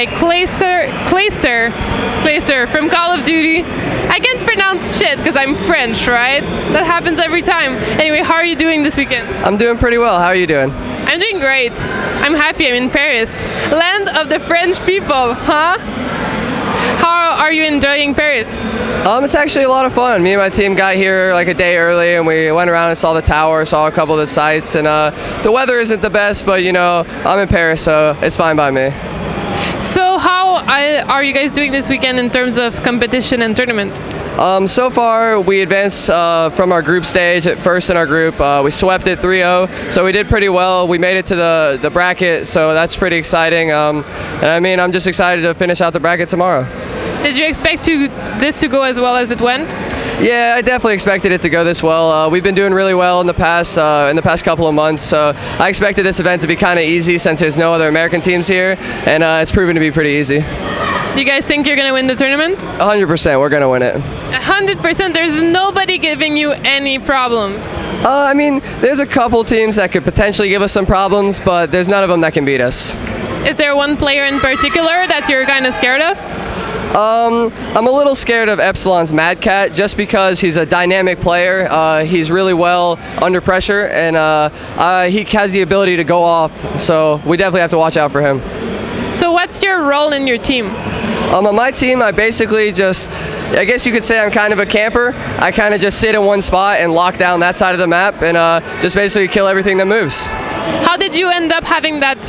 by clayster from Call of Duty. I can't pronounce shit because I'm French, right? That happens every time. Anyway, how are you doing this weekend? I'm doing pretty well. How are you doing? I'm doing great. I'm happy. I'm in Paris. Land of the French people, huh? How are you enjoying Paris? It's actually a lot of fun. Me and my team got here like a day early and we went around and saw the tower, saw a couple of the sites, and the weather isn't the best, but you know, I'm in Paris, so it's fine by me. So how are you guys doing this weekend in terms of competition and tournament? So far, we advanced from our group stage at first in our group. We swept it 3-0, so we did pretty well. We made it to the bracket, so that's pretty exciting. And I mean, I'm just excited to finish out the bracket tomorrow. Did you expect this to go as well as it went? Yeah, I definitely expected it to go this well. We've been doing really well in the past couple of months, so I expected this event to be kind of easy since there's no other American teams here, and it's proven to be pretty easy. You guys think you're going to win the tournament? 100%, we're going to win it. 100%? There's nobody giving you any problems? I mean, there's a couple teams that could potentially give us some problems, but there's none of them that can beat us. Is there one player in particular that you're kind of scared of? I'm a little scared of Epsilon's Mad Cat just because he's a dynamic player. He's really well under pressure, and he has the ability to go off, so we definitely have to watch out for him. So what's your role in your team? On my team, I basically just, I guess you could say I'm kind of a camper. I kind of just sit in one spot and lock down that side of the map and just basically kill everything that moves. How did you end up having that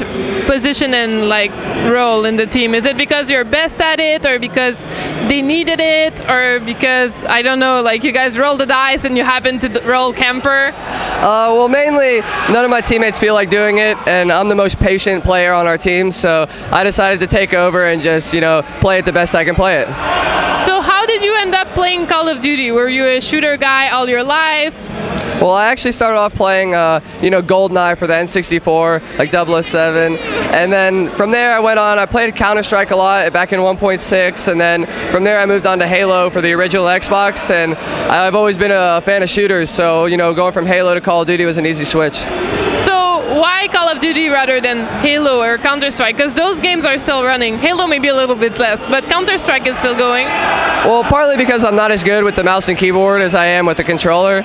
position and like role in the team? Is it because you're best at it, or because they needed it, or because, I don't know, like you guys rolled the dice and you happened to roll camper? Well, mainly none of my teammates feel like doing it, and I'm the most patient player on our team, so I decided to take over and just, you know, play it the best I can play it. So how did you end up playing Call of Duty? Were you a shooter guy all your life? Well, I actually started off playing, you know, GoldenEye for the N64, like 007, and then from there I went on, I played Counter-Strike a lot back in 1.6, and then from there I moved on to Halo for the original Xbox, and I've always been a fan of shooters, so, you know, going from Halo to Call of Duty was an easy switch. So why Call of Duty rather than Halo or Counter-Strike? Because those games are still running. Halo maybe a little bit less, but Counter-Strike is still going. Well, partly because I'm not as good with the mouse and keyboard as I am with the controller.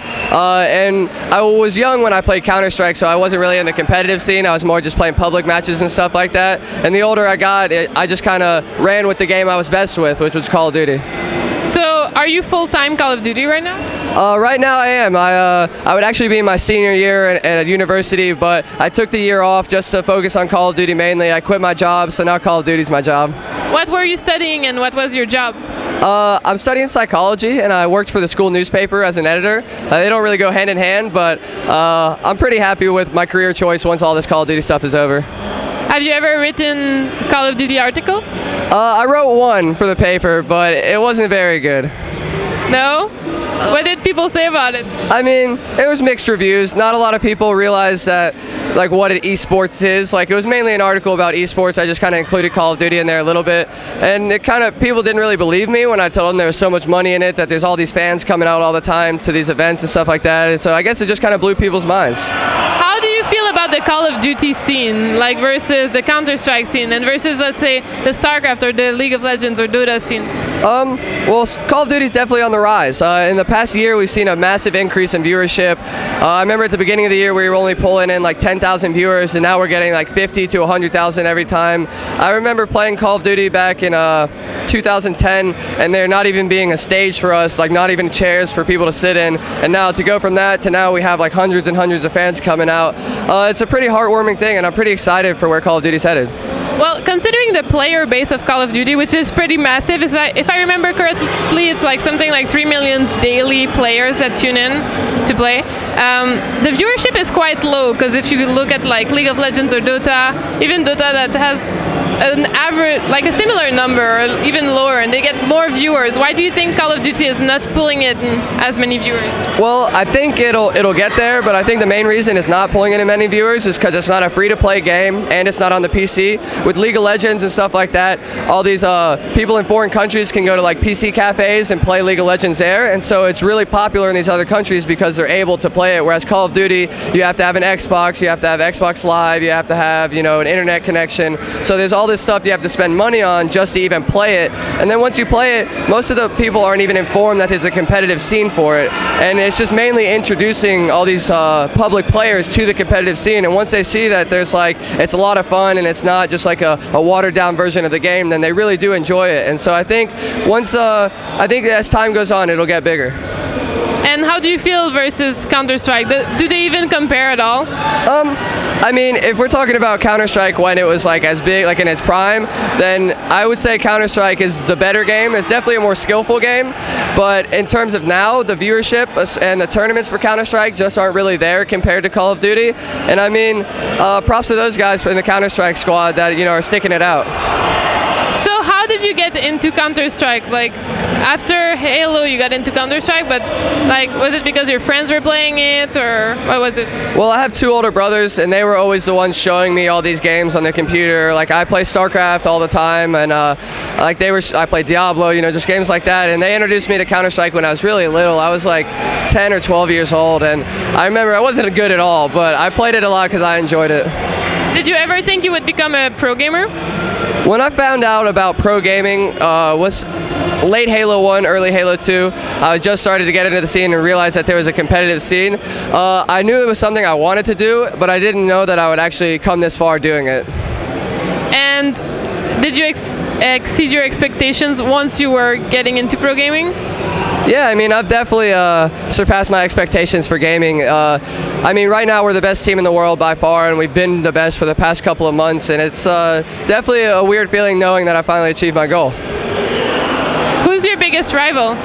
And I was young when I played Counter-Strike, so I wasn't really in the competitive scene. I was more just playing public matches and stuff like that. And the older I got, I just kind of ran with the game I was best with, which was Call of Duty. So are you full-time Call of Duty right now? Right now I am. I would actually be in my senior year at university, but I took the year off just to focus on Call of Duty mainly. I quit my job, so now Call of Duty is my job. What were you studying and what was your job? I'm studying psychology, and I worked for the school newspaper as an editor. They don't really go hand in hand, but I'm pretty happy with my career choice once all this Call of Duty stuff is over. Have you ever written Call of Duty articles? I wrote one for the paper, but it wasn't very good. No? What did people say about it? I mean, it was mixed reviews. Not a lot of people realized that, like, what an esports is. Like, it was mainly an article about esports. I just kind of included Call of Duty in there a little bit, and it kind of, people didn't really believe me when I told them there was so much money in it, that there's all these fans coming out all the time to these events and stuff like that. And so I guess it just kind of blew people's minds. How do you feel about the Call of Duty scene, like versus the Counter-Strike scene, and versus, let's say, the StarCraft or the League of Legends or Dota scenes? Well, Call of Duty is definitely on the rise. In the past year, we've seen a massive increase in viewership. I remember at the beginning of the year, we were only pulling in like 10,000 viewers, and now we're getting like 50 to 100,000 every time. I remember playing Call of Duty back in 2010, and there not even being a stage for us, like not even chairs for people to sit in. And now to go from that to now we have like hundreds and hundreds of fans coming out. It's a pretty heartwarming thing, and I'm pretty excited for where Call of Duty is headed. Well, considering the player base of Call of Duty, which is pretty massive, if I remember correctly, it's like something like 3 million daily players that tune in to play. The viewership is quite low, because if you look at like League of Legends or Dota, even Dota that has an average, like a similar number, or even lower, and they get more viewers. Why do you think Call of Duty is not pulling in as many viewers? Well, I think it'll get there, but I think the main reason it's not pulling in many viewers is because it's not a free-to-play game, and it's not on the PC. With League of Legends and stuff like that, all these people in foreign countries can go to like PC cafes and play League of Legends there, and so it's really popular in these other countries because they're able to play it. Whereas Call of Duty, you have to have an Xbox, you have to have Xbox Live, you have to have, you know, an internet connection. So there's all this stuff you have to spend money on just to even play it. And then once you play it, most of the people aren't even informed that there's a competitive scene for it. And it's just mainly introducing all these public players to the competitive scene. And once they see that there's like, it's a lot of fun and it's not just like a watered down version of the game, then they really do enjoy it. And so I think I think as time goes on, it'll get bigger. And how do you feel versus Counter-Strike? Do they even compare at all? I mean, if we're talking about Counter-Strike when it was like as big, like in its prime, then I would say Counter-Strike is the better game. It's definitely a more skillful game, but in terms of now, the viewership and the tournaments for Counter-Strike just aren't really there compared to Call of Duty. And I mean, props to those guys in the Counter-Strike squad that, you know, are sticking it out. So how did you get into Counter-Strike? Like, after Halo you got into Counter-Strike, but like, was it because your friends were playing it, or what was it? Well, I have 2 older brothers, and they were always the ones showing me all these games on the computer. Like, I play StarCraft all the time, and like I played Diablo, you know, just games like that. And they introduced me to Counter-Strike when I was really little. I was like 10 or 12 years old, and I remember I wasn't good at all, but I played it a lot because I enjoyed it. Did you ever think you would become a pro gamer? When I found out about pro gaming, was late Halo 1, early Halo 2. I just started to get into the scene and realized that there was a competitive scene. I knew it was something I wanted to do, but I didn't know that I would actually come this far doing it. And did you exceed your expectations once you were getting into pro gaming? Yeah, I mean, I've definitely surpassed my expectations for gaming. I mean, right now we're the best team in the world by far, and we've been the best for the past couple of months, and it's definitely a weird feeling knowing that I finally achieved my goal. Who's your biggest rival?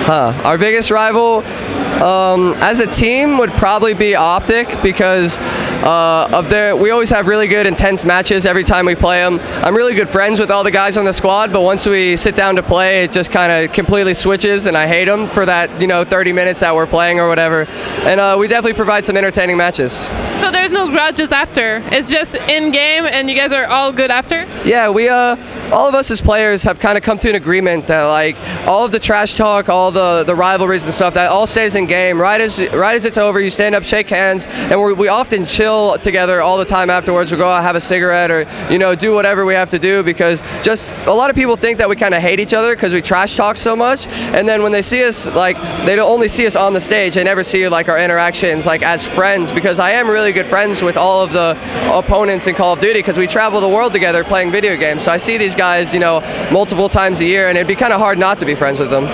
Our biggest rival as a team would probably be Optic, because we always have really good intense matches every time we play them. I'm really good friends with all the guys on the squad, but once we sit down to play, it just kind of completely switches, and I hate them for that, you know, 30 minutes that we're playing or whatever. And we definitely provide some entertaining matches. So there's no grudges after? It's just in game, and you guys are all good after? Yeah, we all of us as players have kind of come to an agreement that like all of the trash talk, all the rivalries and stuff, that all stays in game. Right as it's over, you stand up, shake hands, and we often chill together all the time afterwards. We'll go out, have a cigarette, or, you know, do whatever we have to do, because just a lot of people think that we kind of hate each other because we trash talk so much, and then when they see us, like, they don't only see us on the stage, they never see like our interactions like as friends, because I am really good friends with all of the opponents in Call of Duty because we travel the world together playing video games. So I see these guys, you know, multiple times a year, and it'd be kind of hard not to be friends with them.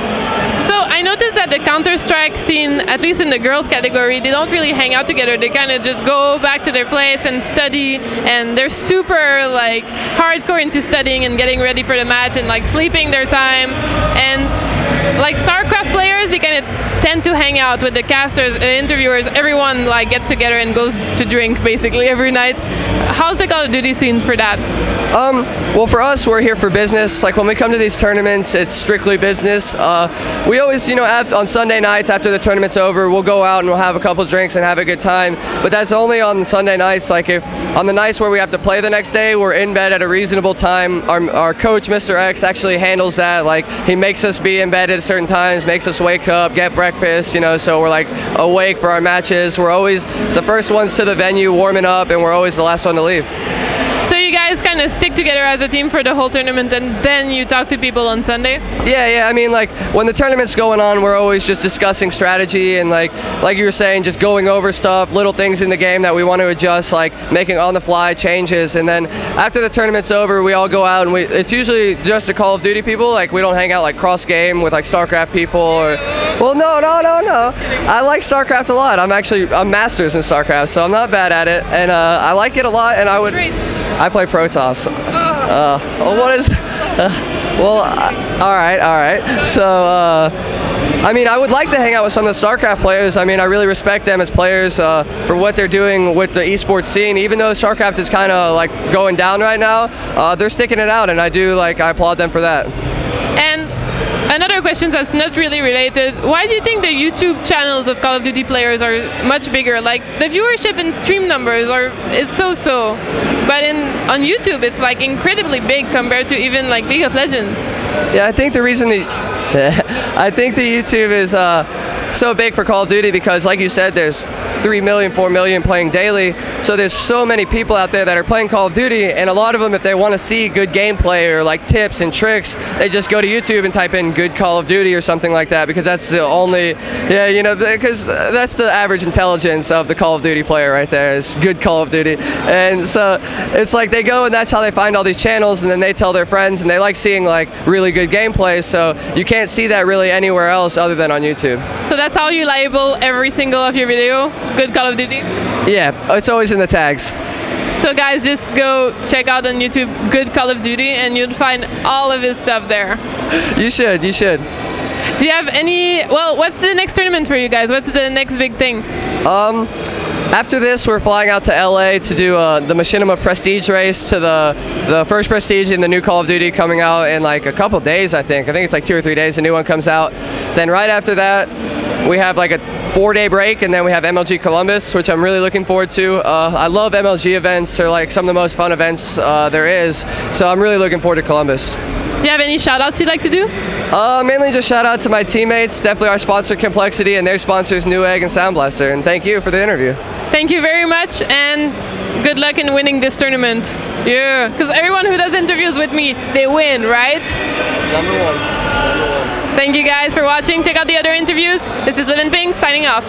So I noticed that the Counter-Strike scene, at least in the girls category, they don't really hang out together. They kind of just go back to their place and study, and they're super like hardcore into studying and getting ready for the match and like sleeping their time. And like StarCraft players, they kind of tend to hang out with the casters and interviewers. Everyone like gets together and goes to drink basically every night. How's the Call of Duty scene for that? Well, for us, we're here for business. Like, when we come to these tournaments, it's strictly business. We always, you know, on Sunday nights after the tournament's over, we'll go out and we'll have a couple drinks and have a good time. But that's only on Sunday nights. Like, if on the nights where we have to play the next day, we're in bed at a reasonable time. Our coach, Mr. X, actually handles that. Like, he makes us be in bed at certain times, makes us wake up, get breakfast, you know, so we're like awake for our matches. We're always the first ones to the venue warming up, and we're always the last one to leave. So you guys kind of stick together as a team for the whole tournament, and then you talk to people on Sunday? Yeah, I mean, like, when the tournament's going on, we're always just discussing strategy and like you were saying, just going over stuff, little things in the game that we want to adjust, like making on-the-fly changes. And then after the tournament's over, we all go out, and it's usually just the Call of Duty people. Like, we don't hang out like cross-game with like StarCraft people, or, well, no. I like StarCraft a lot. I'm masters in StarCraft, so I'm not bad at it, and I like it a lot, and I play Protoss. What is... well, all right. So, I mean, I would like to hang out with some of the StarCraft players. I mean, I really respect them as players for what they're doing with the esports scene. Even though StarCraft is kind of like going down right now, they're sticking it out, and I applaud them for that. And another question that's not really related, why do you think the YouTube channels of Call of Duty players are much bigger? Like, the viewership and stream numbers it's so-so, but on YouTube it's like incredibly big compared to even like League of Legends. Yeah, I think the reason I think the YouTube is so big for Call of Duty because, like you said, there's 3 million, 4 million playing daily. So there's so many people out there that are playing Call of Duty, and a lot of them, if they want to see good gameplay or like tips and tricks, they just go to YouTube and type in good Call of Duty or something like that, because that's the only, yeah, you know, because that's the average intelligence of the Call of Duty player right there, is good Call of Duty. And so it's like they go and that's how they find all these channels, and then they tell their friends, and they like seeing like really good gameplay, so you can't see that really anywhere else other than on YouTube. So that's how you label every single of your video, good Call of Duty? Yeah, it's always in the tags. So guys, just go check out on YouTube good Call of Duty and you'll find all of his stuff there. You should, you should. Do you have any, well, what's the next tournament for you guys? What's the next big thing? After this, we're flying out to LA to do the Machinima Prestige race, to the first Prestige in the new Call of Duty, coming out in like a couple days, I think. I think it's like 2 or 3 days, a new one comes out. Then right after that, we have like a 4-day break, and then we have MLG Columbus, which I'm really looking forward to. I love MLG events. They're like some of the most fun events there is, so I'm really looking forward to Columbus. Do you have any shout-outs you'd like to do? Mainly just shout out to my teammates, definitely our sponsor compLexity, and their sponsors Newegg and Sound Blaster, and thank you for the interview. Thank you very much, and good luck in winning this tournament. Yeah, because everyone who does interviews with me, they win, right? Number one. Thank you guys for watching. Check out the other interviews. This is Livinpink signing off.